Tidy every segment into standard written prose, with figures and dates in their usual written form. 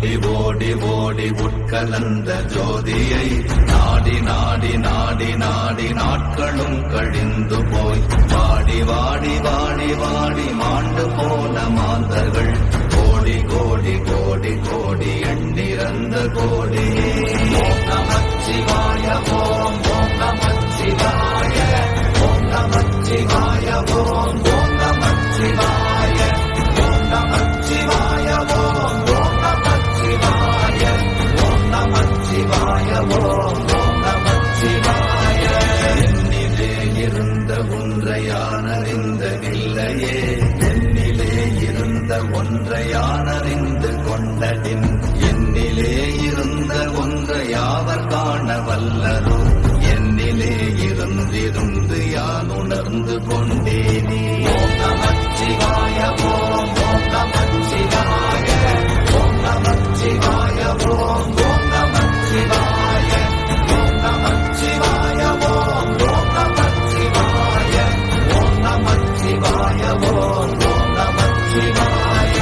ஓடி ஓடி ஓடி உட்கலந்த ஜோதியை நாடி நாடி நாடி நாடி நாட்களும் கழிந்து போய் வாடி வாடி வாடி வாடி மாண்டு போன மாந்தர்கள் கோடி கோடி கோடி கோடி எண்ணிறந்த கோடியே. ஓம் நமச்சிவாய ஓம் ஓம் நமச்சிவாய ஓம் நமச்சிவாய ஓம் ஓம் நமச்சிவாய ஓம் நமச்சிவாய ஓம் ஓம் நமச்சிவாய ஓம் நமச்சிவாய ஓம் ஓம் நமச்சிவாய. என்னிலே இருந்த ஒன்றையானறிந்ததில்லையே என்னிலே இருந்த ஒன்றையானறிந்து கொண்டடின் என்னிலே இருந்த ஒன்றை யாவர் காண வல்லரோ என்னிலே இருந்திருந்து யான் உணர்ந்து கொண்டேனே. ஓம் நமச்சிவாய ஓம் ஓம் நமச்சிவாய ஓம் நமச்சிவாய ஓம் ஓம் நமச்சிவாய ஓம் நமச்சிவாய ஓம் ஓம் நமச்சிவாய ஓம் நமச்சிவாய ஓம் ஓம் நமச்சிவாய.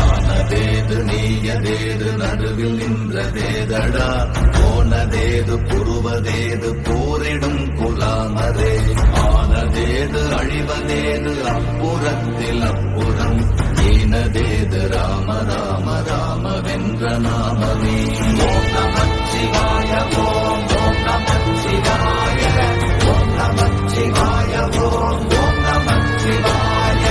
ஆனதேது நீயதேது நடுவில் நின்றதேதடா போனதேது புருவதேது போரிடும் குலாமரே ஆனதேது அழிவதேது அப்புறத்தில் அப்புறம் ஈனதேது ராம ராம ராம வென்ற நாமமே. ஓம் நமச்சிவாய ஓம் ஓம் நமச்சிவாய ஓம் நமச்சிவாய ஓம் ஓம் நமச்சிவாய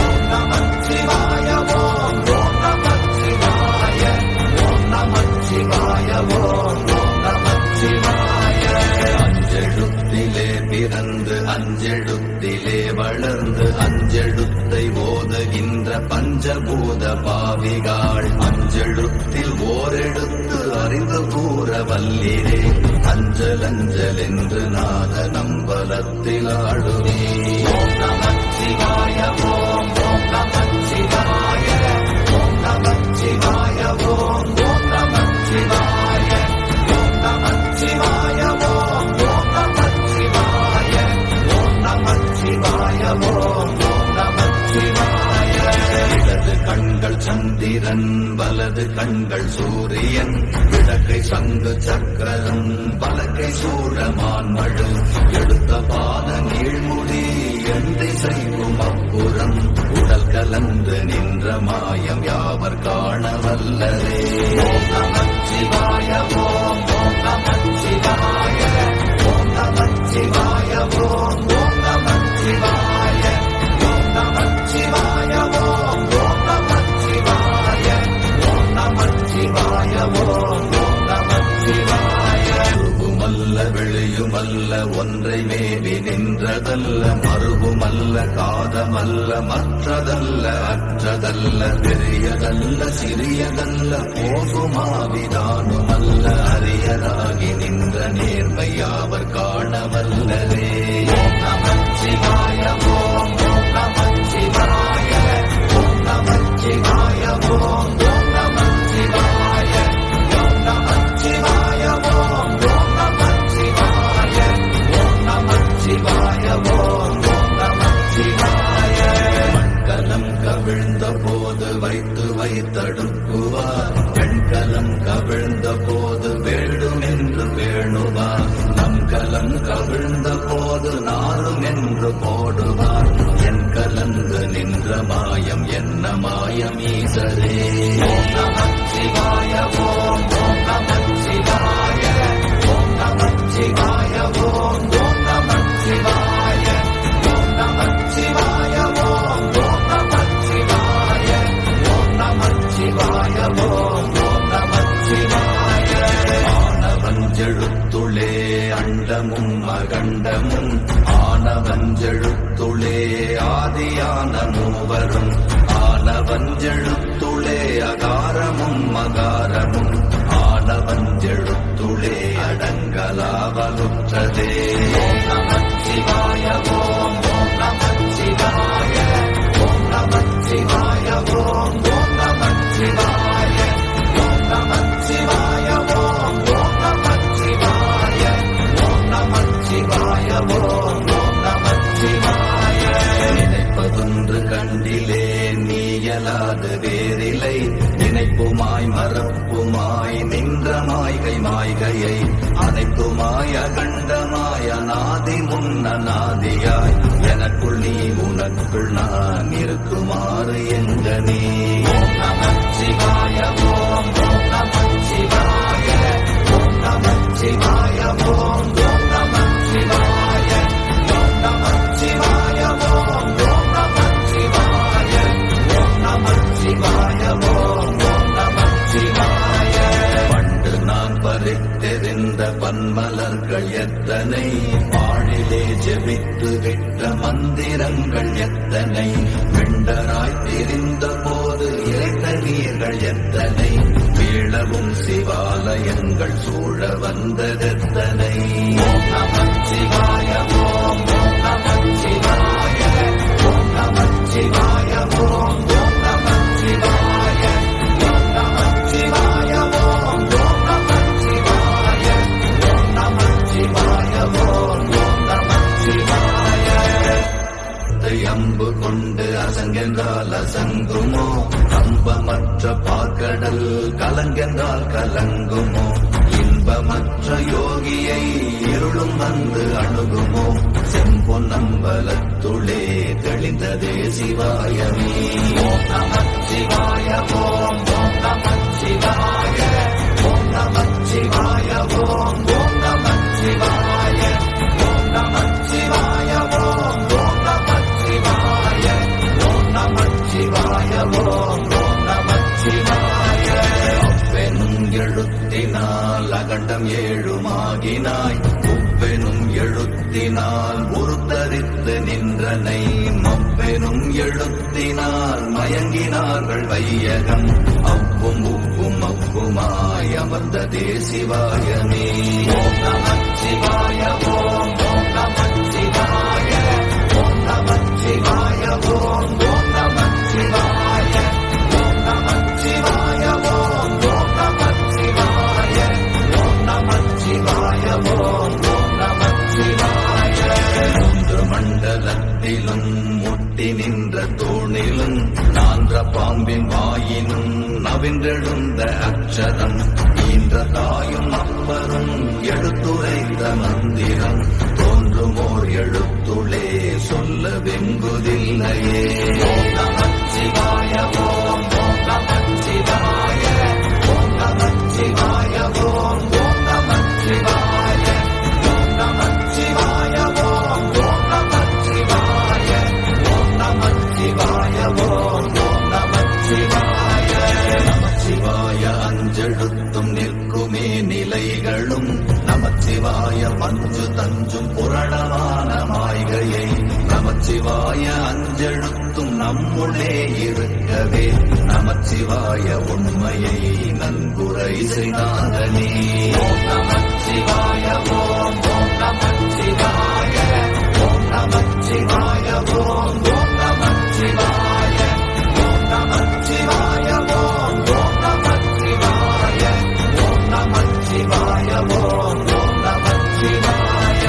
ஓம் நமச்சிவாய ஓம் ஓம் நமச்சிவாய ஓம் நமச்சிவாய ஓம் ஓம் நமச்சிவாய. அஞ்செழுத்திலே பிறந்து அஞ்செழுத்திலே வளர்ந்து அஞ்செழுத்தை ஓதுகின்ற பஞ்சபூத பாவிகாள் அஞ்செழுத்தில் ஓரெடுத்து அறிந்து கூற வல்லிரே அஞ்சல் அஞ்சல் என்று நாத நம்பலத்தில் ஆடுவே. ஓம் நமச்சிவாய ஓம் ஓம் நமச்சிவாய ஓம் நமச்சிவாய ஓம் ஓம் நமச்சிவாய ஓம் நமச்சிவாய ஓம் ஓம் நமச்சிவாய ஓம் நமச்சிவாய ஓம் ஓம் நமச்சிவாய. இடது கண்கள் சந்திரன் வலது கண்கள் சூரியன் இடக்கை சங்கு சக்கரம் வலக்கை சூழமான் மழு எடுத்த பாத நீழ்முடி எந்தை செய்யும் அப்புறம் உடல் கலந்து நின்ற மாயம் யாவர் காண வல்லரே. ஓம் நமச்சிவாய ஓம் ஓம் நமச்சிவாய ஓம் நமச்சிவாய ஓம் ஓம் நமச்சிவாய ஓம் நமச்சிவாய ஓம் ஓம் நமச்சிவாய ஓம் நமச்சிவாய ஓம் ஓம் நமச்சிவாய. உருவுமல்ல வெளியுமல்ல ஒன்றை மேவி நின்றதல்ல மறுவுமல்ல காதமல்ல மற்றதல்ல அற்றதல்ல பெரியதல்ல சிறியதல்ல போகுமாவிதானுமல்ல அரியராகி நின்ற நேர்மையாவர் காண வல்லரே. ஓம் நமச்சிவாய ஓம் ஓம் நமச்சிவாய ஓம் நமச்சிவாய ஓம் ஓம் நமச்சிவாய ஓம் நமச்சிவாய ஓம் ஓம் நமச்சிவாய ஓம் நமச்சிவாய ஓம் ஓம் நமச்சிவாய. மண்கலம் கவிழ்ந்த போது வைத்து வைத்தடுக்குவார் பெண்கலம் கவிழ்ந்த போது வேடும் என்று வேணுவார் நம் கலம் கவிழ்ந்த போது நாரும் என்று போடுவார் என் கலந்து நின்ற மாயம் என்ன மாயம் ஈசரே. ஓம் நமச்சிவாய ஓம் ஓம் நமச்சிவாய ஓம் நமச்சிவாய ஓம் ஓம் நமச்சிவாய ஓம் நமச்சிவாய ஓம் ஓம் நமச்சிவாய ஓம் நமச்சிவாய ஓம் ஓம் நமச்சிவாய. ஆனவஞ்செழுத்துளே அண்டமும் அகண்டமும் ஆனவஞ்செழுத்துளே ஆதியான மூவரும் ஆனவஞ்செழுத்துளே அகாரமும் மகாரமும் ஆனவஞ்செழுத்துளே அடங்கலாவலுற்றதே. ஓம் நமச்சிவாய ஓம் ஓம் நமச்சிவாய ஓம் நமச்சிவாய ஓம் ஓம் நமச்சிவாய ஓம் நமச்சிவாய ஓம் ஓம் நமச்சிவாய ஓம் நமச்சிவாய ஓம் ஓம் நமச்சிவாய. நினைப்பதொன்று கண்டிலே நீயலாது வேறிலை நினைப்புமாய் மறப்ப மாய்கையை அனைத்துமாய கண்டமாய நாதி முன்னாதியாய் எனக்குள் நீ உனக்குள் நான் இருக்குமாறு எங்கனே. ஓம் நமச்சிவாய ஓம் நமச்சிவாய ஓம் நமச்சிவாய ஓம் நமச்சிவாய ஓம் நமச்சிவாய ஓம் நமச்சிவாய ஓம் நமச்சிவாய ஓம் நமச்சிவாய. பண்டு நான் பறித்தெறிந்த பன்மலர்கள் எத்தனை, பாழிலே ஜெபித்து விட்ட மந்திரங்கள் எத்தனை, வெண்டராய் தெரிந்த போது இறைத்த நீர்கள் எத்தனை, வீழவும் சிவாலயங்கள் சூழ வந்ததெத்தனை. ஓம் நமச்சிவாய ஓம் நமச்சிவாய ஓம் நமச்சிவாய ஓம் நமச்சிவாய ஓம் நமச்சிவாய ஓம் நமச்சிவாய ஓம் நமச்சிவாய ஓம் நமச்சிவாய. அம்பு கொண்டு அசங்கென்றால் அசங்குமோ, அம்பமற்ற பார்க்கடல் கலங்கென்றால் கலங்குமோ, இன்பமற்ற யோகியை இருளும் வந்து அணுகுமோ, செம்பொன்னம்பலத்துளே தெளிந்ததே சிவாயமே. ஓம் நமச்சிவாய ஓம் நமச்சிவாய ஓம் நமச்சிவாய ஓம் நமச்சிவாய ஓம் நமச்சிவாய ஓம் நமச்சிவாய ஓம் நமச்சிவாய ஓம் நமச்சிவாய. அப்பெனும் எழுத்தினால் அகண்டம் ஏழுமாகினாய், உப்பெனும் எழுத்தினால் உருத்தரித்து நின்றனை, மப்பெனும் எழுத்தினால் மயங்கினார்கள் வையகம், அவ்வும் உப்பும் அப்புமாய் அமர்ந்ததே சிவாயமே. ஓம் நமச்சிவாய ஓம் நமச்சிவாய ஓம் நமச்சிவாய ஓம் நமச்சிவாய ஓம் நமச்சிவாய ஓம் நமச்சிவாய ஓம் நமச்சிவாய ஓம் நமச்சிவாய. மூன்று மண்டலத்திலும் முட்டி நின்ற தூணிலும் நான்ற பாம்பின் வாயினும் நவின்றெழுந்த அக்ஷரம், ஈன்ற தாயும் அப்பரும் எடுத்துரைத்த மந்திரம், தோன்றுமோர் எழுத்துளே சொல்ல வெங்குதில்லையே. ஓம் நமச்சிவாய ஓம் நமச்சிவாய ஓம் நமச்சிவாய ஓம் நமச்சிவாய ஓம் நமச்சிவாய ஓம் நமச்சிவாய ஓம் நமச்சிவாய ஓம் நமச்சிவாய. நமச்சிவாய அஞ்செழுத்தும் நிற்குமே நிலைகளும், நமச்சிவாய மஞ்சு தஞ்சும் புரணமான மாய்கையை, நமச்சிவாய அஞ்செழுத்தும் நம்முள்ளே இருக்கவே, நமச்சிவாய உண்மையை நன்குரை செய்தானே. ஓம் நமச்சிவாய ஓம் நமச்சிவாய ஓம் நமச்சிவாய ஓம் நமச்சிவாய ஓம் நமச்சிவாய ஓம் நமச்சிவாய ஓம் நமச்சிவாய ஓம் நமச்சிவாய.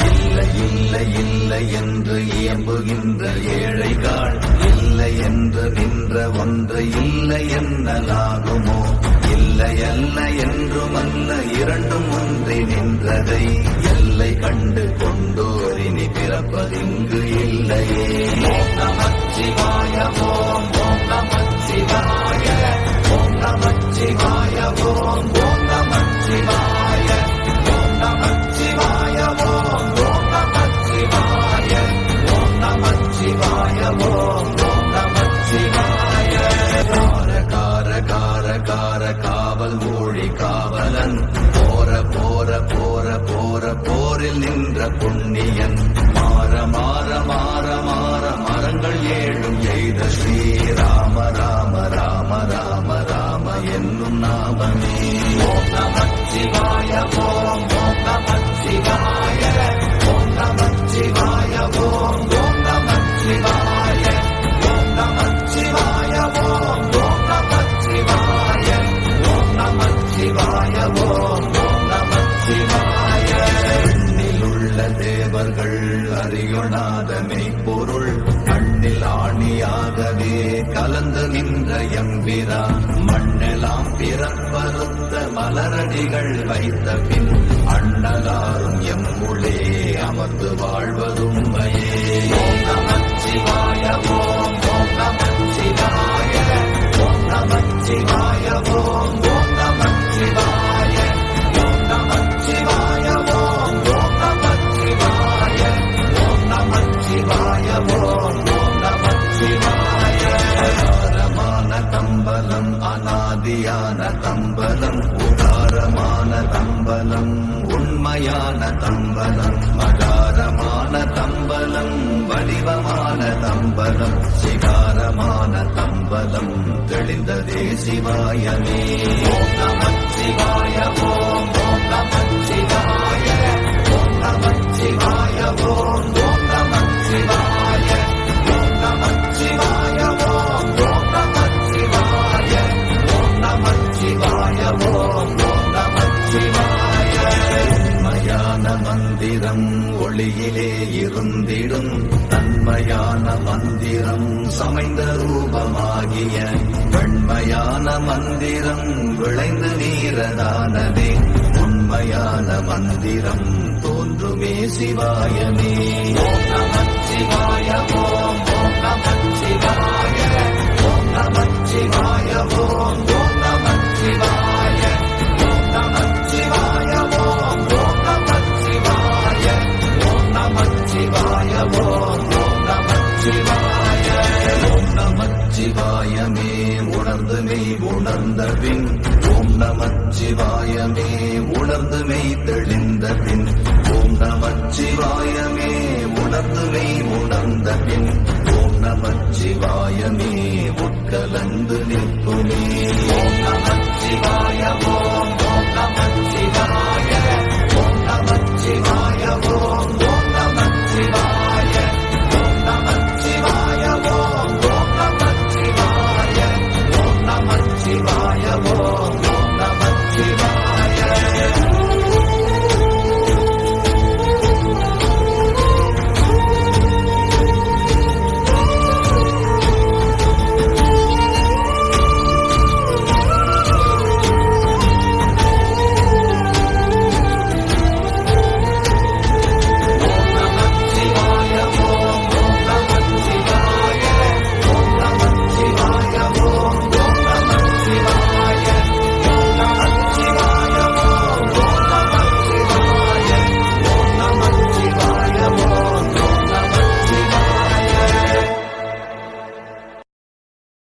இல்லை இல்லை இல்லை என்று இயம்புகின்ற ஏழைகள், இல்லை என்று நின்ற ஒன்று இல்லை என்னலாகுமோ, இல்லை அல்ல என்றும் அல்ல இரண்டும் ஒன்றி நின்றதை, எல்லை கண்டு கொண்டோரினி பிறப்பதிங்கு இல்லையே. ஓம் நமச்சிவாய ஓம் நமச்சிவாய ஓம் நமச்சிவாய ஓம் நமச்சிவாய ஓம் நமச்சிவாய ஓம் நமச்சிவாய ஓம் நமச்சிவாய ஓம் நமச்சிவாய. கார கார கார கார காவல் ஊழி காவலன், போர போர போர போர போரில் நின்ற புண்ணியன், மாற மாற மாற மாற மரங்கள் ஏழும் எய்த ஸ்ரீராம ராம ராம ராம ராம என்னும் நாமமே. ஓம் நமச்சிவாய ஓம் நமச்சிவாய ஓம் நமச்சிவாய ஓம் நமச்சிவாய ஓம் நமச்சிவாய ஓம் நமச்சிவாய ஓம் நமச்சிவாய ஓம் நமச்சிவாய. எண்ணிலுள்ள தேவர்கள் அறியொணாத மெய்ப்பொருள், கண் கண்ணில் ஆணியாகவே கலந்து நின்ற எம்பிரான் மண்ணெல்லாம் பிறப்பறுத்த மலரடிகள் வைத்த பின் அண்ணலாரும் எம்முளே அமர்ந்து வாழ்வதுண்மையே. ஓம் நமச்சிவாய ஓம் ஓம் நமச்சிவாய ஓம் நமச்சிவாய ஓம் ஓம் நமச்சிவாய ஓம் நமச்சிவாய ஓம் ஓம் நமச்சிவாய ஓம் நமச்சிவாய ஓம் ஓம் நமச்சிவாய. உதாரமான தம்பலம் அநாதியான தம்பலம் உதாரமான தம்பலம் உண்மையான தம்பலம் மகாரமான தம்பலம் வடிவமான தம்பலம் சிகாரமான தம்பலம் தெளிந்ததே சிவாயமே. ஓம் நமச்சிவாய ஓம் ஓம் நமச்சிவாய ஓம் நமச்சிவாய ஓம் ஓம் நமச்சிவாய ஓம் நமச்சிவாய ஓம் ஓம் நமச்சிவாய ஓம் நமச்சிவாய ஓம் ஓம் நமச்சிவாய. உண்மையான மந்திரம் ஒளியிலே இருந்திடும் தன்மையான மந்திரம் சமைந்த ரூபமாகிய வெண்மையான மந்திரம் விளைந்து நீரதானதே உண்மையான மந்திரம் தோன்றுமே சிவாயமே. ஓம் நமச்சிவாய ஓம் ஓம் நமச்சிவாய ஓம் நமச்சிவாய ஓம் ஓம் நமச்சிவாய ஓம் நமச்சிவாய ஓம் ஓம் நமச்சிவாய ஓம் நமச்சிவாய ஓம் ஓம் நமச்சிவாய. ஓம் நமச்சிவாயமே உணர்ந்து மெய் உணர்ந்த பின் ஓம் நமச்சிவாயமே உணர்ந்து மெய் தெளிந்த பின் ஓம் நமச்சிவாயமே உணர்ந்து மெய் உணர்ந்த பின் ஓம் நமச்சிவாயமே உட்கலந்து நிற்குமே. ஓம் நமச்சிவாய ஓம்